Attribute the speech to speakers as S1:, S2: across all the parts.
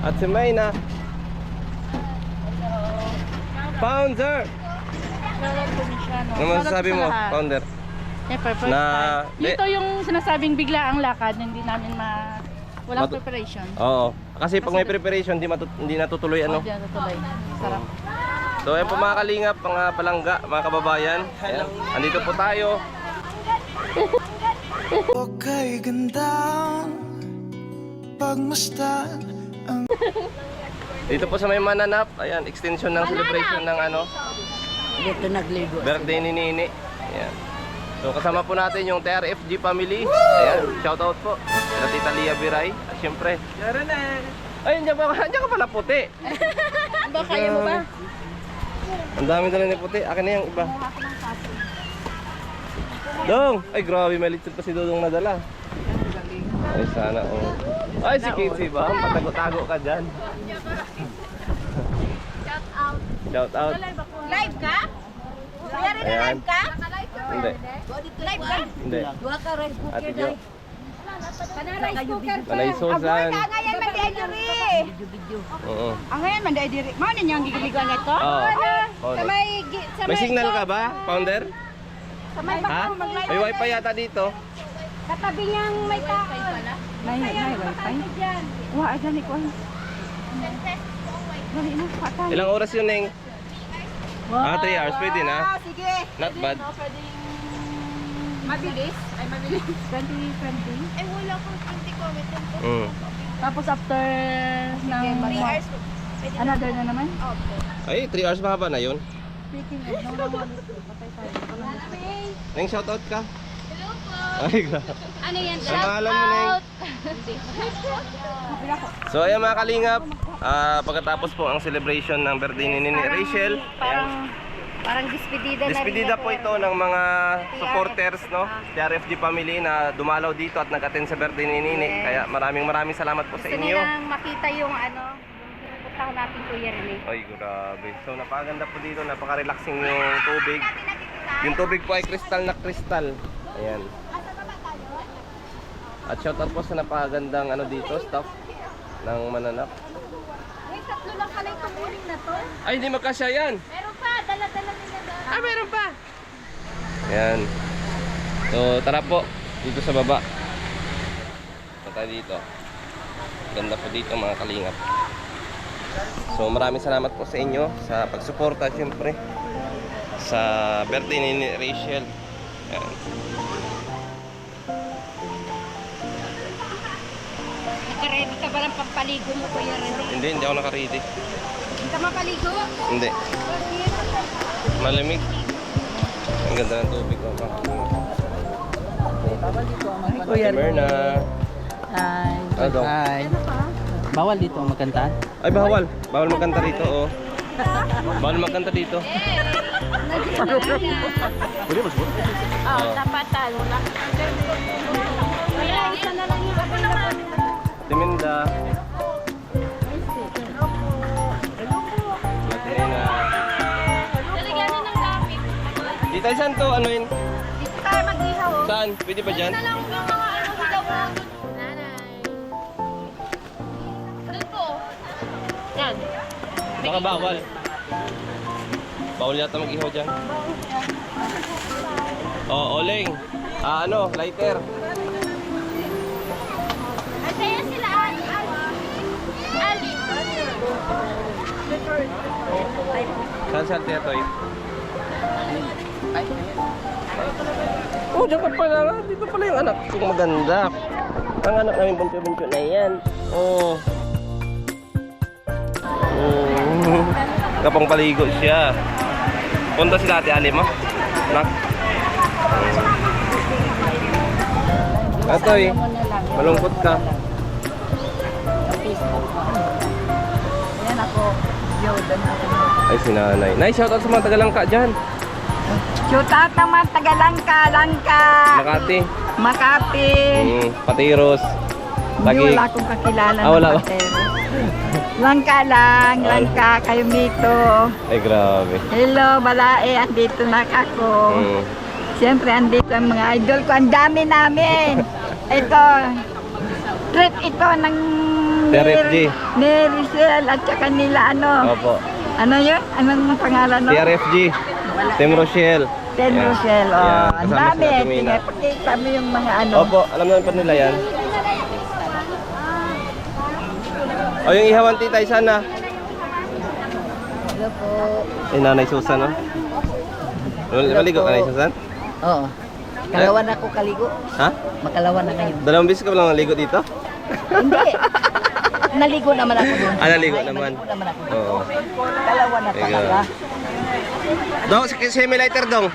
S1: At si Mayna. Founder! Ano masasabi mo, Founder?
S2: Siyempre, first time. Dito yung sinasabing bigla ang lakad, hindi namin walang preparation.
S1: Oo. Kasi pag may preparation, hindi natutuloy ano.
S2: Hindi natutuloy. Sarap.
S1: So ayan po mga kalingap, mga palangga, mga kababayan. Ayan. Andito po tayo.
S3: Okay, ganda pagmasdan.
S1: Dito po sa may Mananap. Ayan, extension ng celebration ng ano,
S2: Dito nagligo.
S1: birthday ni Nini. Ayan. So kasama po natin yung TRFG family. Ayan, shout out po sa Tita Lia Biray. At syempre, ay, andiyan ka pala puti.
S2: Ba, kaya mo ba?
S1: Ang dami dala ni puti. Akin na yung iba. Dong! Ay, grabe, may litsid pa si Dodong nadala. Ay, sana, oh. Ay, si Casey ba? Patago-tago ka dyan.
S4: Shout out.
S1: Shout out.
S4: Live ka? Mayari na
S1: Ayan.
S4: live ka?
S1: Hindi.
S4: Live ka?
S1: Hindi.
S4: Dua ka rice cooker
S1: Ate Jo.
S4: rice cooker.
S1: Manay Susan.
S4: Ang ngayon man di diri.
S1: Oo.
S4: Ang ngayon man di diri. Mao ninyo ang gigiligan nito?
S1: Oo.
S4: Sa
S1: May signal ka ba, Founder?
S4: Sa may
S1: Ha?
S4: baka mag-live.
S1: May wifi yata dito.
S4: Katabi niyang may tao.
S2: May wifi? Wa, ay gani ko. Dali na, patay.
S1: Ilang oras yun, Neng? 3 hours. Pwede na.
S4: Sige.
S1: Not bad.
S4: Mabilis? Ay mabilis.
S2: 2020.
S4: Ay wala kang 20 comment ko.
S1: Mm.
S2: Tapos after ng
S4: 3 hours.
S2: another na naman.
S1: Ay, 3 hours mahaba na yun.
S2: Speaking of, patay tayo.
S1: Neng, shout out ka.
S4: Hello po.
S1: Ay, grabe.
S4: Ano yan?
S1: Ang pangalan mo, Neng? So ayan mga kalingap, pagkatapos po ang celebration ng birthday ni Nini Rachel.
S2: Parang
S4: Parang despedida na rin.
S1: Despedida po ito ng mga supporters, no? TRFG family na dumalaw dito at nag-attend sa birthday ni Nini.
S4: Yes.
S1: Kaya maraming salamat po sa
S4: Gusto
S1: inyo.
S4: nilang makita yung ano, yung pinupuntahan natin Kuya Rene.
S1: Ay, grabe. So, napakaganda po dito. Napaka-relaxing yung tubig. Yung tubig po ay kristal na kristal. Ayan. At shoutout po sa napakagandang ano dito, staff ng Mananap.
S4: Uy, tatlo lang pala itong uling na to.
S1: Ay, hindi magkasya yan.
S4: Meron pa, dala-dala nila doon.
S1: Ah, meron pa. Ayan. So, tara po. Dito sa baba. Punta tayo dito. Ganda po dito mga kalingap. So, maraming salamat po sa inyo sa pagsuporta, syempre, sa birthday ni Rachel. Ayan.
S4: Nakaready ka ba ng pampaligo mo Kuya Rene?
S1: Hindi ako naka-ready.
S4: Hindi ka mapaligo?
S1: Hindi. Malamig. Ang ganda ng tubig ko.
S5: Kuya
S1: Merna.
S5: Hi.
S1: Ano daw?
S5: Hi. Bawal dito ang magkanta?
S1: Ay, bawal. Bawal magkanta dito, oh. Bawal magkanta dito. Pwede ba siguro?
S4: Oo, napatan mo na. Kuya, isa na lang yung ako naman.
S1: Timinda. Latina.
S4: Lalagyan na ng gamit.
S1: Dito ay saan to? Ano yun?
S4: Dito tayo mag-ihaw. oh.
S1: Saan? Pwede ba dyan?
S4: Na lang yung mga ano hilaw mo. Nanay. Doon po. Yan.
S1: Baka bawal. Bawal yata mag-ihaw dyan. Oh, Oling. Ano? Lighter.
S4: Kaya sila Ali. Ali.
S1: Saan Toy? Oh, dyan ka pala. Dito pala yung anak kong maganda. Ang anak namin bunso-bunso na yan. Oh. Kapang paligo siya. Punta si Ate Ali mo. Nak. Atoy, malungkot ka.
S5: Yan ako. Jordan ako.
S1: Ay, si Nanay. Nay, shoutout sa mga Tagalangka dyan.
S5: Shoot out naman Tagalangka, Langka,
S1: Makati.
S5: Makati.
S1: Patiros.
S5: Hindi
S1: Lagi.
S5: wala akong kakilala
S1: Ah, wala
S5: ng
S1: ba?
S5: Patero. Langka lang,
S1: Ah.
S5: Langka, kayo mito.
S1: Ay, grabe.
S5: Hello, Balae, andito na ako. Siyempre, andito ang mga idol ko. Ang dami namin. Ito, treat ito ng
S1: TRFG.
S5: ni Rizal at saka nila ano.
S1: Opo.
S5: Ano yun? Anong pangalan no?
S1: TRFG. Team Rochelle.
S5: Ten
S1: Yan.
S5: Rochelle.
S1: Yan,
S5: Oh, ang
S1: kasama
S5: dami.
S1: sila Tumina.
S5: Sige, pakita mo yung mga ano.
S1: Opo, alam naman pa nila yan. O, yung ihawan tita, sana.
S5: Hello po.
S1: Eh, Nanay Susan, no? Maligo ka, Nanay Susan?
S5: Oo. Kalawan ako kaligo.
S1: Ha?
S5: Makalawan na ngayon.
S1: Dalawang beses ka ba lang naligo dito?
S5: Hindi. Naligo naman ako doon.
S1: Ah, naligo
S5: Ay,
S1: naman.
S5: Naligo naman ako doon.
S1: Oo.
S5: Kalawan na
S1: Ikaw.
S5: talaga.
S1: Dong, semi-lighter dong.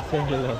S1: Semi lang.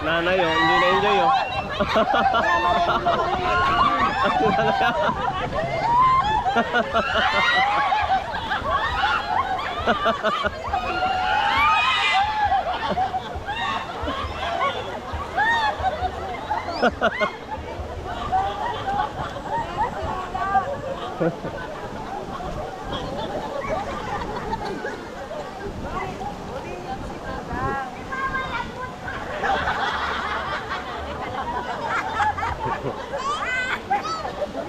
S1: Nanay oh, enjoy na enjoy oh.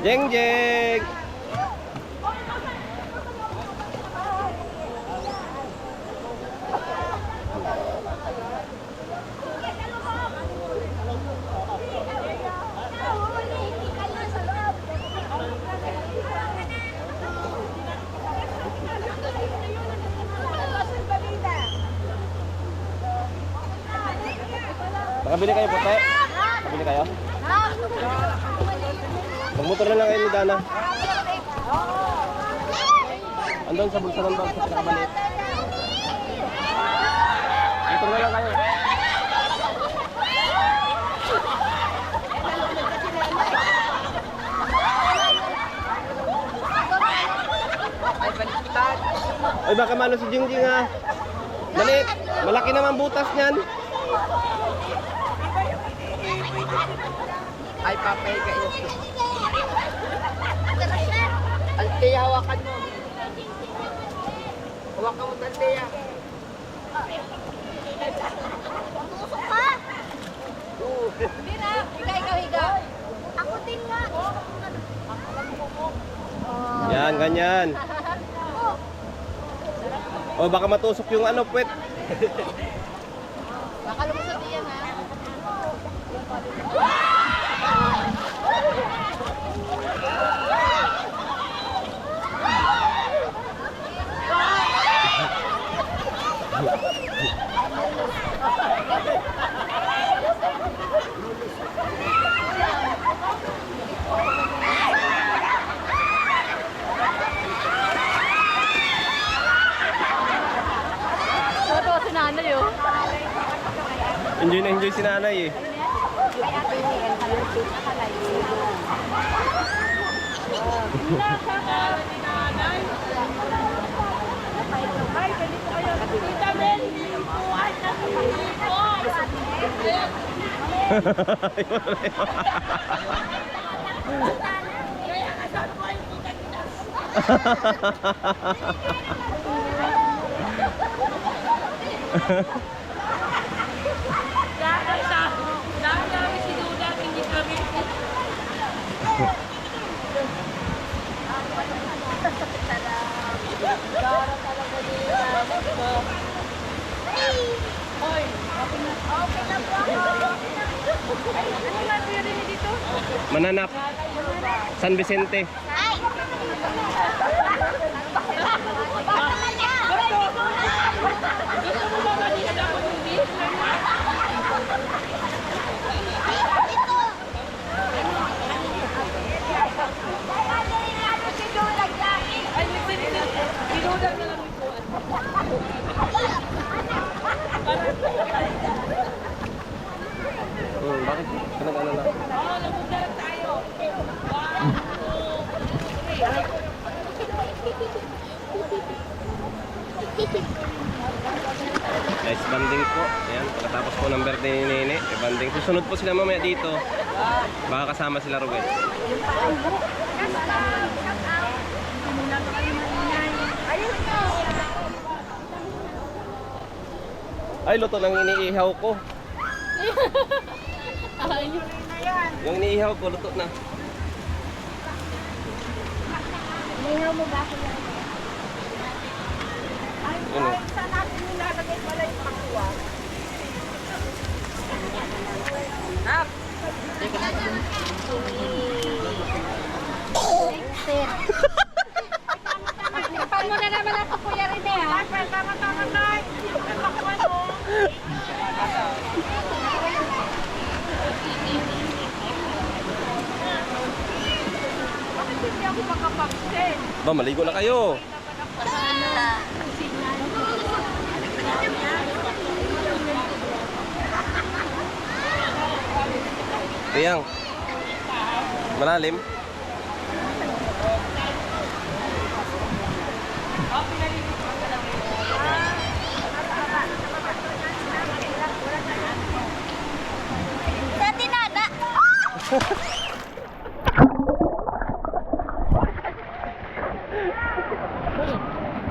S1: Jeng jeng. Nakabili kayo puti? Nakabili kayo? Magmotor na lang kayo ni Dana. Andun sa bulsa ng bag sa pinakabalit. Dito na lang kayo. Ay baka malo si Jingjing ha. Balit, malaki naman butas niyan.
S5: Ay, papay kayo. Altea, hawakan mo. Hawakan mo, Altea.
S4: Tusok ka! Mira, higa. Ako din nga.
S1: Yan, ganyan. O baka matusok yung ano, puwet.
S4: Baka lumusot yan ha. Ito si nanay oh.
S1: Enjoy na enjoy si nanay eh. Mananap. San Vicente. Bakit? Kanag-ano lang? Guys, banding po. Ayan, pagkatapos po ng birthday ni Nene, banding. Susunod po sila mamaya dito. Baka kasama sila Ruben. Ay, luto nang iniihaw ko. Yung iniihaw ko, luto na.
S4: Inihaw mo ba ako yan?
S1: Yun o.
S5: Saan natin nilalagay pala yung pakuwa? Nap!
S4: Pagnipan mo na naman ako, Kuya Rene, ha?
S5: Tama, Nay! Ang pakuwa mo! Bakit hindi ako makapagsin?
S1: Ba, maligo na kayo. Tiyang. Malalim.
S4: Sa tinada.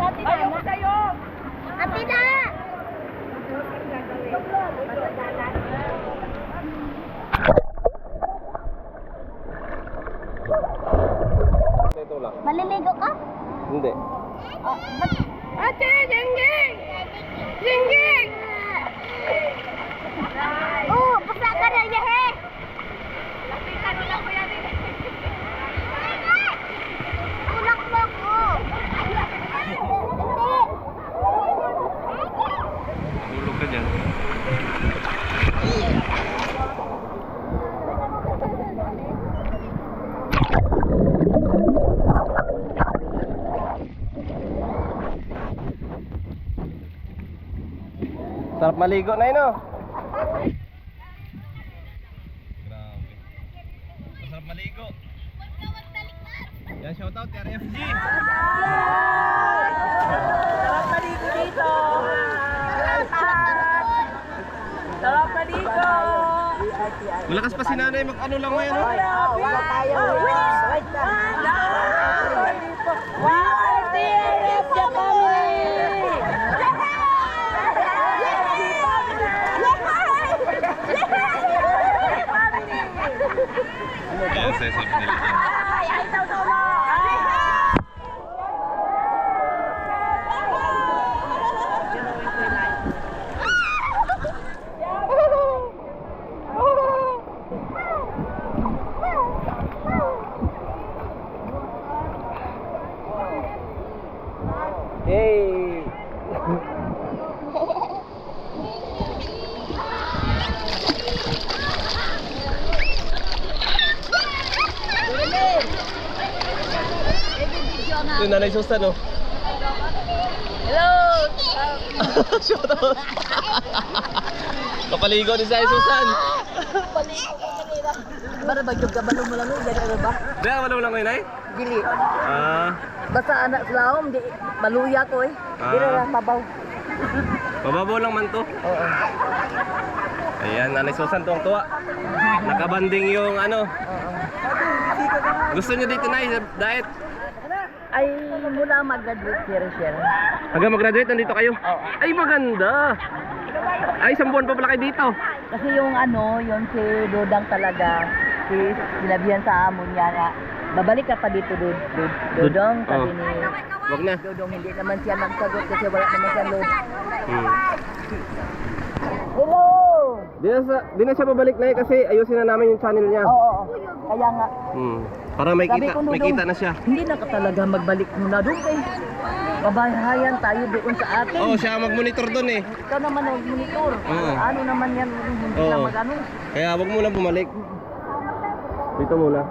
S4: Sa tinada. Atina!
S1: Ito lang.
S4: Maliligo ka?
S1: Hindi.
S4: Ate, Jenggeng! Jenggeng! Oh, basta ka na niya, he! Lapitan mo lang ko yan, eh. Tulak mo ko! Hindi!
S1: Hulog ka dyan. Sarap maligo na yun, oh. Grabe. Masarap maligo. Yan, shoutout kay RFG.
S2: Sarap maligo dito. Sarap maligo.
S1: Malakas pa si nanay mag-ano lang ngayon, oh.
S2: Wala tayo. Wow, TRF the family.
S1: Kasi sa pinili dyan. Yay! Ito nanay Susan, oh.
S2: Hello.
S1: Shoutout! Kapaligo ni Say Susan.
S2: Bara ba yung kabalo mo lang yun? Gano'n ba?
S1: Di ka wala lang ngayon, ay?
S2: Dili.
S1: Basta
S2: anak sila di maluya ko eh.
S1: Di na lang
S2: mabaw.
S1: Mababaw lang man to.
S2: Oo.
S1: Ayan, nanay Susan tuwang-tuwa. Nakabanding yung ano. Gusto niyo dito na diet?
S2: Ay, mula mag-graduate share.
S1: Hanggang mag-graduate, nandito kayo?
S2: Oo.
S1: Ay, maganda! Ay, isang buwan pa pala kayo dito.
S2: Kasi yung yung si Dodang talaga, sinabihan sa amon niya nga, babalik ka pa dito, Dodong, sabi
S1: Oo.
S2: ni
S1: Wag na.
S2: Dodong, hindi naman siya nagsagot kasi wala naman siya load. Hello!
S1: Di na siya babalik na kasi ayusin na namin yung channel niya.
S2: Oo, kaya nga,
S1: Para may
S2: Sabi
S1: kita,
S2: ko,
S1: may
S2: Dodong,
S1: kita na siya.
S2: hindi na ka talaga magbalik muna doon kay babahayan tayo doon sa atin.
S1: Oo, siya ang mag-monitor doon eh.
S2: Ikaw naman ang monitor.
S1: Oo.
S2: Ano naman yan, hindi na
S1: Oo.
S2: mag-ano.
S1: Kaya wag muna bumalik. Dito muna.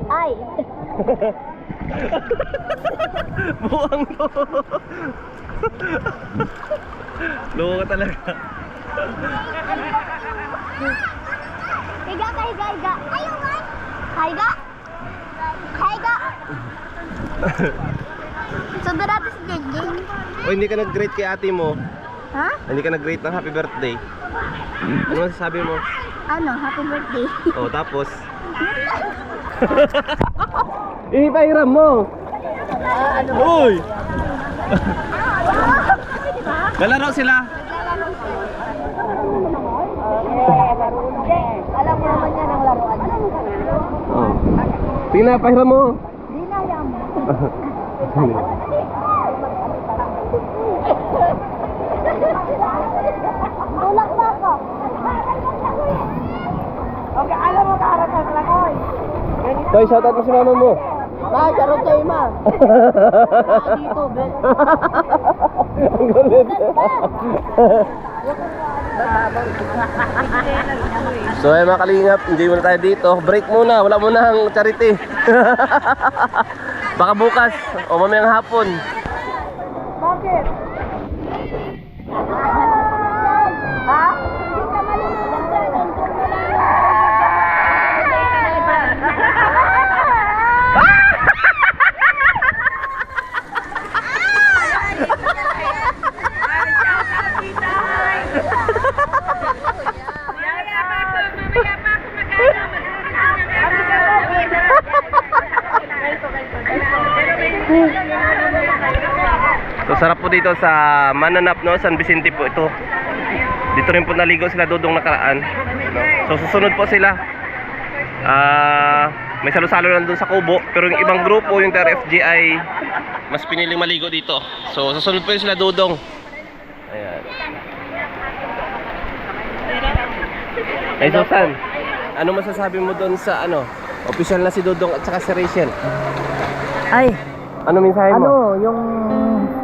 S4: Ay!
S1: Buwang to. Loko ka talaga.
S4: Higa ka, higa, higa. Ayun nga! Higa! Higa! Sundan natin si Jenggeng.
S1: O hindi ka nag-greet kay ate mo.
S4: Ha?
S1: Hindi ka nag-greet ng happy birthday. Ano masasabi mo?
S4: Ano? Happy birthday.
S1: O tapos ipahiram mo. Uy! Galaro sila.
S4: Alam mo naman yan ang laruan.
S1: Oh. Tingnan, pahiram mo.
S4: Di na yan. Tulak na ako.
S2: Okay, alam mo, kaharap lang ko.
S1: Toy, shoutout mo si mama mo.
S2: Ma, charot kayo, ma. Dito, be.
S1: Ang galit. So ay mga kalingap, hindi muna tayo dito. Break muna, wala muna ang charity. Baka bukas o mamayang hapon. So sarap po dito sa Mananap, no? San Vicente po ito. Dito rin po naligo sila Dudong nakaraan, no? So susunod po sila. May salo-salo lang doon sa Kubo, pero yung ibang grupo, yung TRFG ay mas piniling maligo dito. So susunod po yun sila Dudong. Ayan. Ay Susan, ano masasabi mo doon sa ano? Official na si Dudong at saka si Rachel.
S2: Ay,
S1: Ano mensahe mo?
S2: ano, yung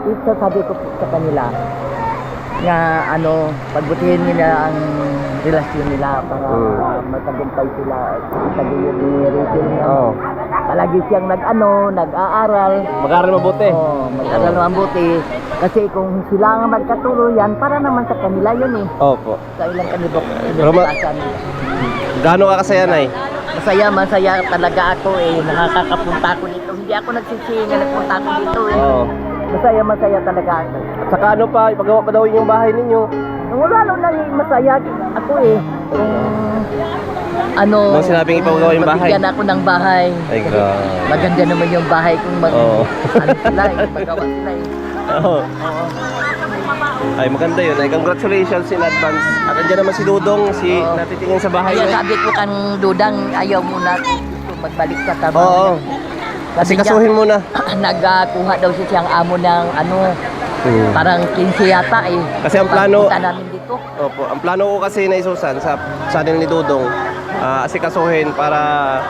S2: ito sabi ko sa kanila nga ano, pagbutihin nila ang relasyon nila para matagumpay sila. Sabi yun ni Rachel nga,
S1: Oo.
S2: palagi siyang nag-aaral.
S1: Mag-aaral mabuti.
S2: Oo, mag-aaral mabuti. Kasi kung sila nga magkatuluyan, para naman sa kanila yun eh.
S1: Opo.
S2: Sa ilang kanibok.
S1: Pero gaano ka kasaya, Nay?
S2: Masaya talaga ako eh. Nakakapunta ako dito. Hindi ako nagsisingin, nagpunta ako dito eh.
S1: Oo.
S2: Masaya talaga ako.
S1: At saka ano pa, ipagawa pa daw yung bahay ninyo.
S2: Lalo na masaya ako eh. Ano,
S1: Nung sinabing ipagawa yung bahay.
S2: mabigyan ako ng bahay.
S1: Ay, grabe.
S2: Maganda naman yung bahay kung
S1: Oo.
S2: ano sila eh, magawa sila eh.
S1: Oo. Ay, maganda yun. Ay, congratulations in advance. At andyan naman si Dudong, si
S2: Oo.
S1: natitingin sa bahay.
S2: Kaya
S1: niya.
S2: sabi ko kang Dudang, ayaw muna magbalik ka tama.
S1: Oo. Kasi kasuhin mo na.
S2: Nagkuha daw siya siyang amo ng ano, parang 15 yata eh.
S1: Kasi ang plano-
S2: Pagpunta namin dito.
S1: Opo. Ang plano ko kasi na Susan sa channel ni Dudong, asikasuhin para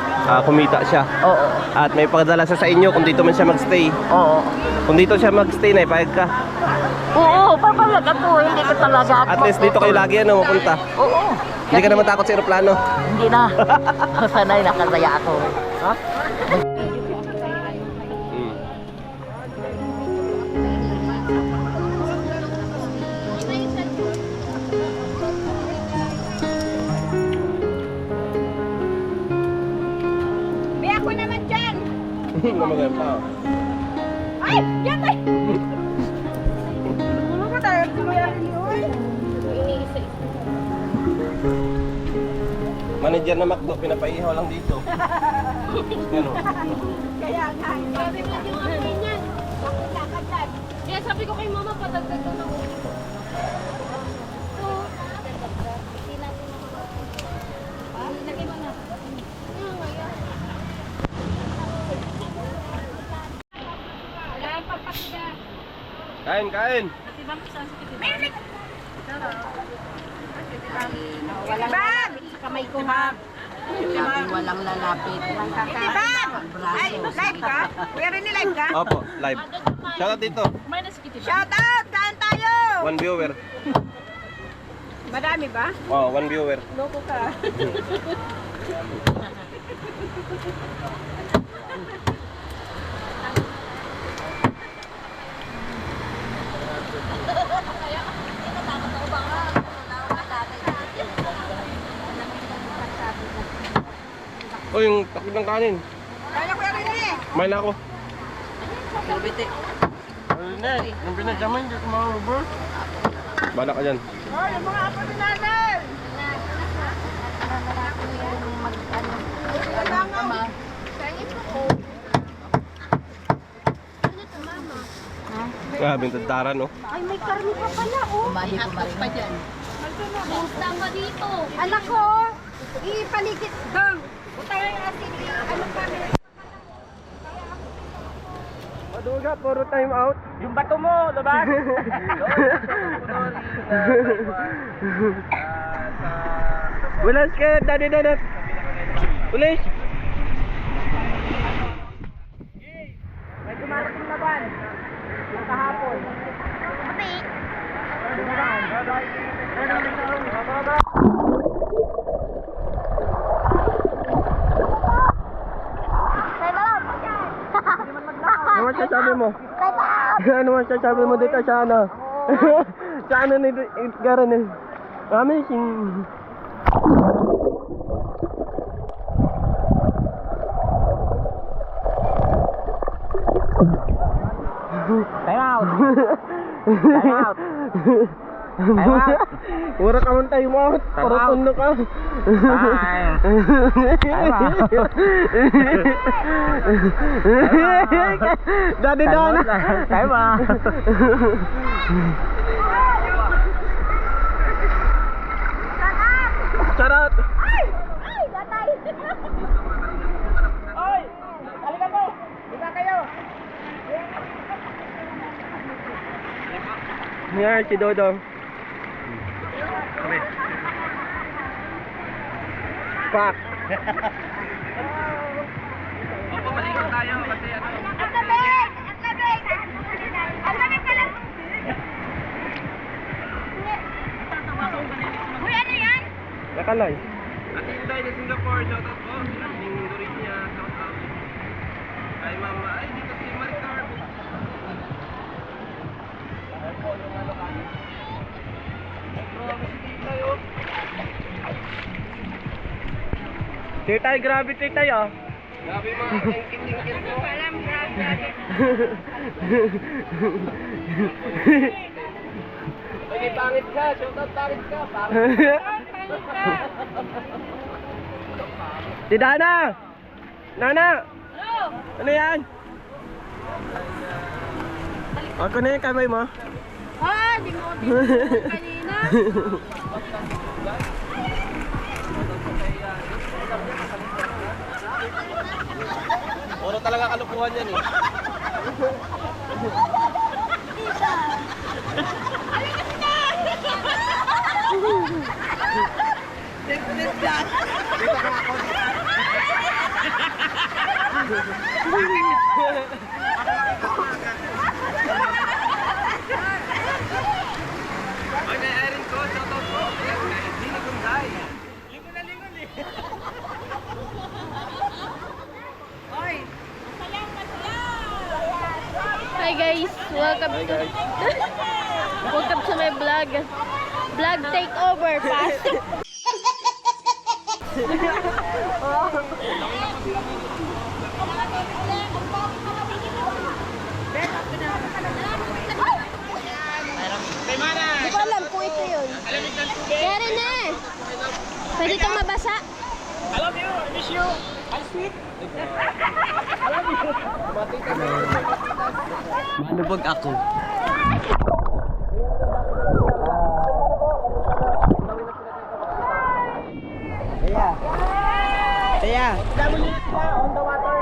S1: kumita siya.
S2: Oo.
S1: At may pagdala siya sa inyo kung dito man siya magstay.
S2: Oo.
S1: Kung dito siya magstay, na ipayag ka.
S2: Oo, papayag ako. Hindi ko talaga ako.
S1: At least dito kayo lagi mapunta.
S2: Oo.
S1: Hindi ka naman takot sa aeroplano.
S2: Hindi na. Sanay nakasaya ako. Ha?
S5: May ako naman dyan.
S1: Namagay pa.
S5: Ay, yan ay. Ano ba tayo?
S1: Manager na McDo, pinapaihaw lang dito. Ano?
S5: Kaya nga.
S4: Sabi mo yung akin yan.
S5: Bakit ka dyan?
S4: Kaya sabi ko kay mama, patagdag ko na ulit. Lagay mo na.
S1: Kain, kain.
S5: Bag! Kamay ko, ma'am.
S2: Walang lalapit.
S5: Bag! Ay, live ka? Kuya rin live ka?
S1: Opo, live. Shoutout dito.
S5: Shout out! Saan tayo?
S1: 1 viewer.
S5: Madami ba?
S1: Oh, 1 viewer.
S5: Loko ka.
S1: Oh, yung takip ng kanin.
S5: Kaya kuya rin eh.
S1: Kumain na ako. Ano na, yung pinagkamay, hindi ko ma-reverse. Bala ka dyan.
S5: Oh, yung mga apo ni nanay.
S1: Grabe yung tadtaran, no?
S4: Ay, may karne pa pala, oh.
S2: Kumali pa dyan.
S4: Basta pa dito.
S5: Anak ko, ipaligid doon. Utay ang asin. Ano pa?
S1: Maduga, puro time out.
S2: Yung bato mo, laban!
S1: Ulas ka, dadi dadat. Ulis.
S5: May tumarap ng laban. Yung kahapon.
S4: Puti.
S5: Bye-bye.
S1: mo? Ano masasabi mo dito sa ano? Sa ano ni Edgar ni? Amazing.
S2: Time out! Time out! Time out!
S1: Wala ka man time out. Para
S2: out.
S1: tundo ka.
S2: Time! Time out!
S1: Daddy Dana.
S2: Time out!
S1: Charot. Yan, si Dodong. Pak. Opo, maligo tayo kasi ano.
S4: Ang lamig! Ang lamig! Ang lamig pala! Uy, ano yan?
S1: Nakalay. At Inday na Singapore, shoutout po. Ating Dorinia, shoutout. Kay Mama, ay dito si Maricar. Titay, grabe titay ah. Grabe mga tingkin-tingkin po.
S4: Alam, grabe.
S1: Okay, pangit ka. Shoutout pangit ka. Si Dana! Nana! Ano yan? Ako na yung kamay mo.
S4: Ah, di mo pinag kanina.
S1: Puro talaga kalukuhan yan eh. Okay, Erin ko, shoutout po. Hindi kunday. Lingon na lingon eh.
S4: Hi guys, welcome to welcome to my vlog. Vlog takeover pass. Hindi ko alam kung ito yun. Kaya rin na eh. Pwede itong mabasa.
S1: I love you, I miss you. I'm sweet.
S2: Manubog ako. Taya!
S1: On the water.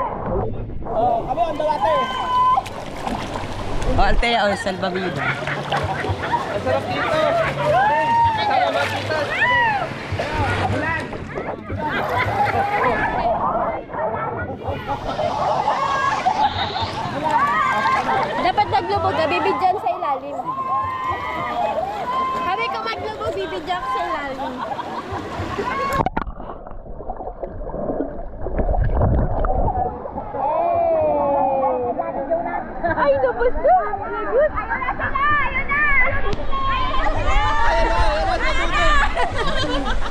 S1: Oh, kami on the water.
S2: Oh, Altea, oh, salbabida.
S1: Ang sarap dito. Kasama mga pitas.
S4: Dapat maglubog ka, bibidyan sa ilalim. Sabi ko maglubog, bibidyan ka sa ilalim. Ay, nabas na! Ayun na sila!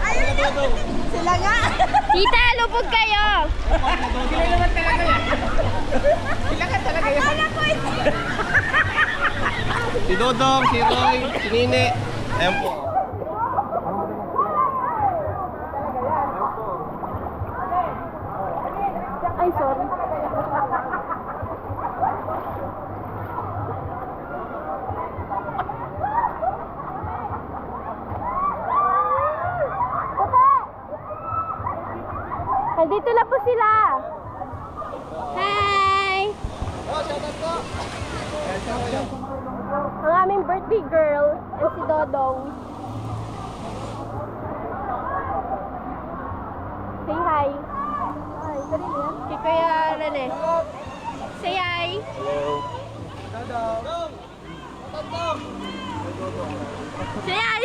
S4: Ayun na! Sila nga! Tita, lubog kayo!
S1: Sila naman talaga yan. Sila ka talaga yan. Si Dodong, si Roy, si Nini. Ayan po.
S4: Ay, sorry. Nandito na po sila. Hi! Ang aming birthday girl and si Dodong. Say hi. Hi, dali na. Kay Kuya Rene. Say hi. Say hi.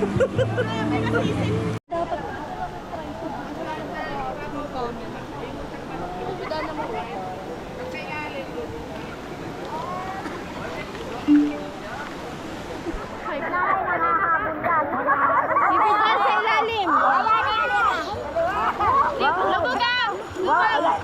S4: Bibigyan sa ilalim. Lubugaw! Lubugaw!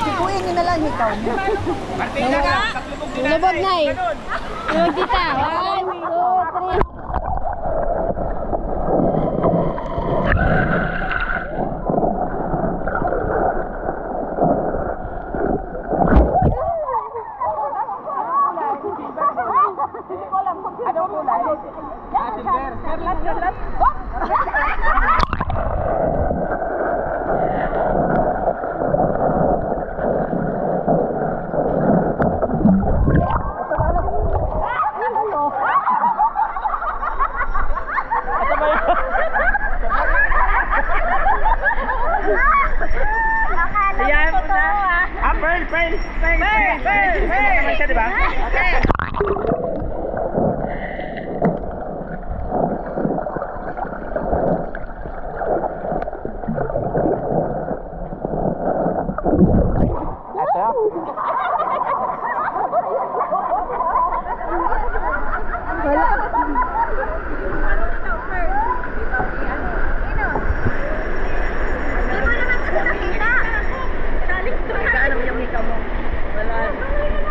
S5: Sikuin nyo na lang ikaw.
S4: Lubog na eh. Lubog tita. 1, 2, 3.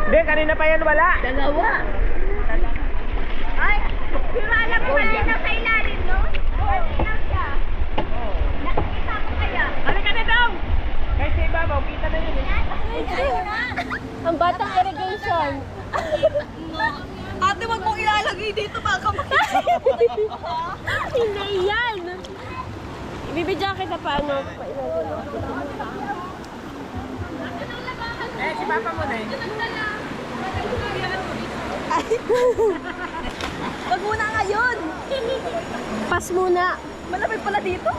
S6: Hindi, kanina pa yan wala.
S4: Dalawa.
S5: Ay, hirala ko pala na sa ilalim, no? Oo, ilang siya. Nakikita ko kaya.
S6: Halika na daw! Kahit sa ibabaw, kita na yun eh.
S5: Ayun na.
S4: Ang batang irrigation.
S5: Ate, wag mong ilalagay dito, baka
S4: Hindi yan. Ibibidya kita paano.
S6: Eh, si Papa mo na eh.
S5: Wag muna ngayon.
S4: Pas muna.
S5: Malamig pala dito.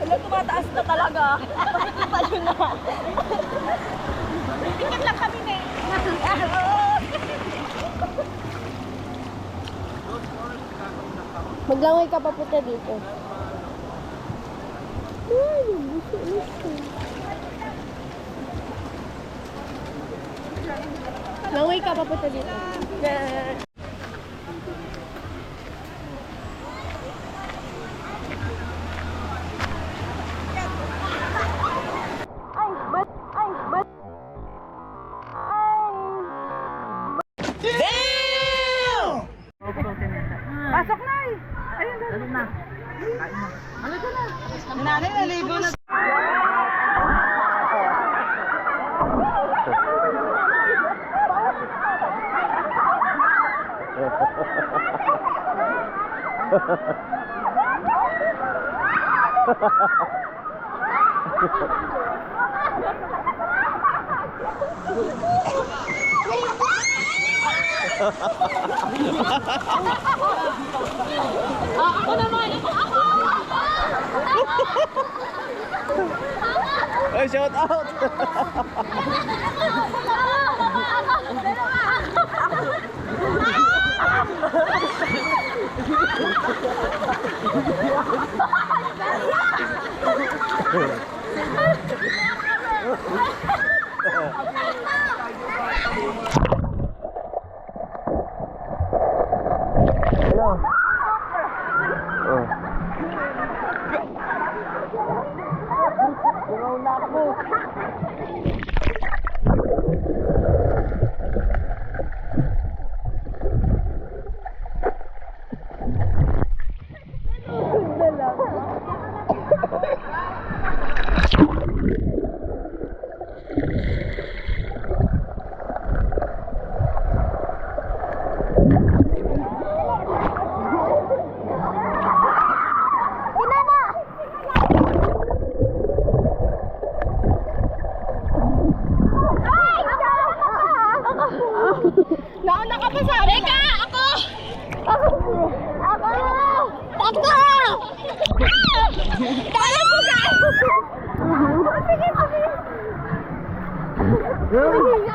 S5: Wala, tumataas na talaga. Tayo na. Tikit lang kami na eh.
S4: Maglangoy ka papunta dito. Ay, buso. Langoy ka papunta dito.
S6: Pasok na eh! Ayun na. Ayun na. Ano ka na? Nanay, naligo na.
S4: Ako naman! Ako!
S1: Ay, shout out!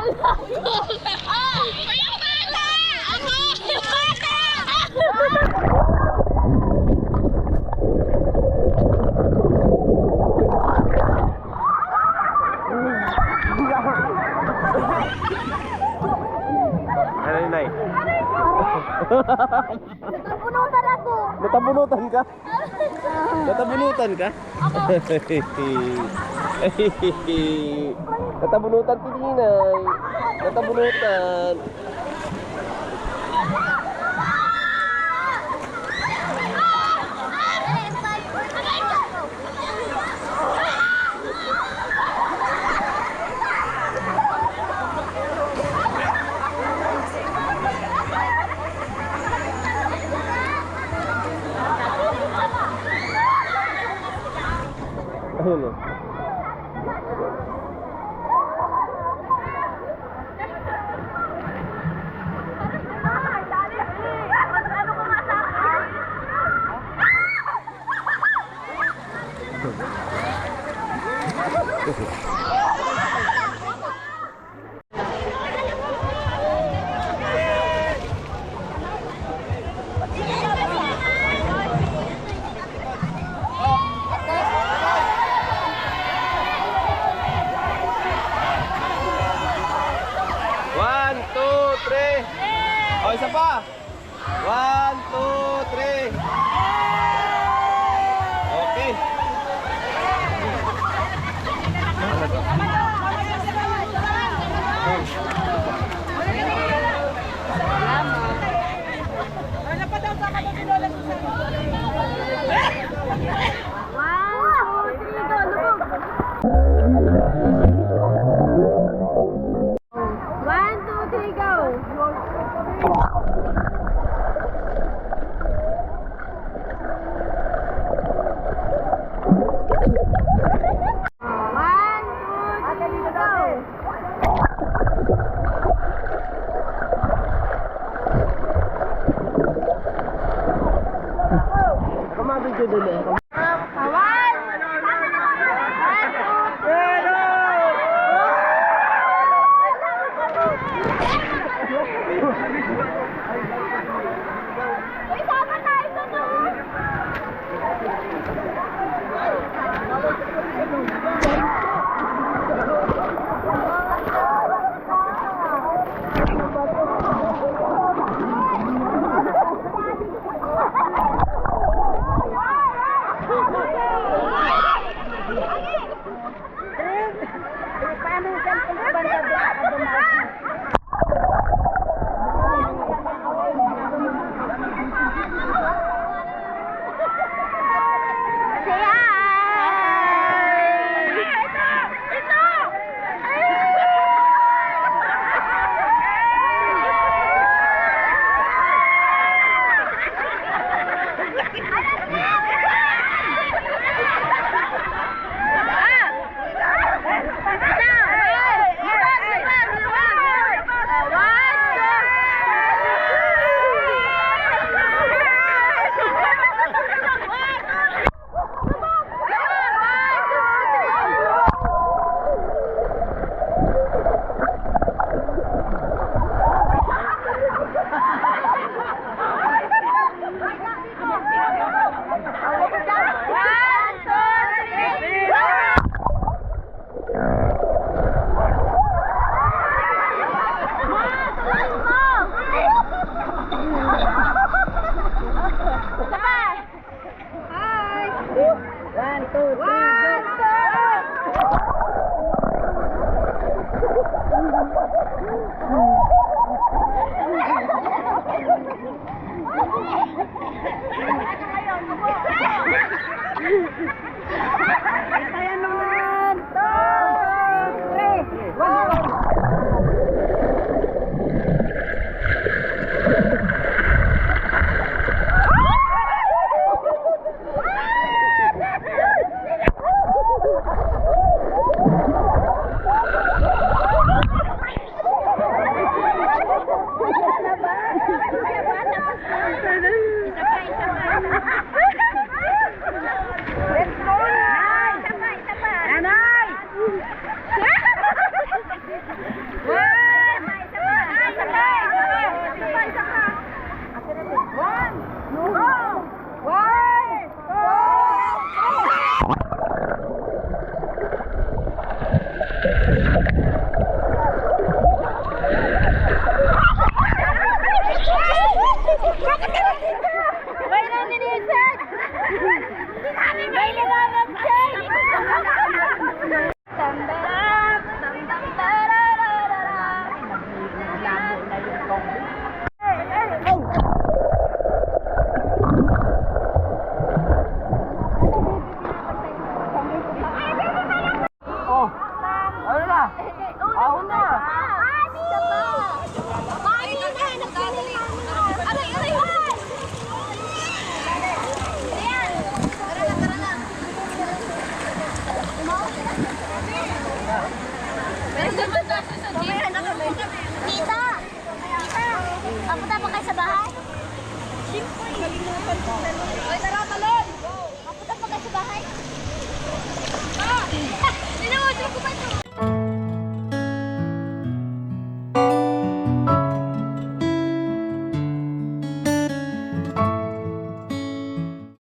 S4: Kuya bata! Ako! Bata!
S1: Ano yun, Nay?
S4: Natapunutan ako!
S1: Natabunutan ka? Natabunutan ka? Natabunutan si Ninay. Natabunutan. Ayun o. One, two, three. O, isa pa. One, two, three. Okay.
S4: One, two, three, go! One, two, three, go!
S1: Kumabig yun din eh.
S4: One! Uy, sama tayo sa doon!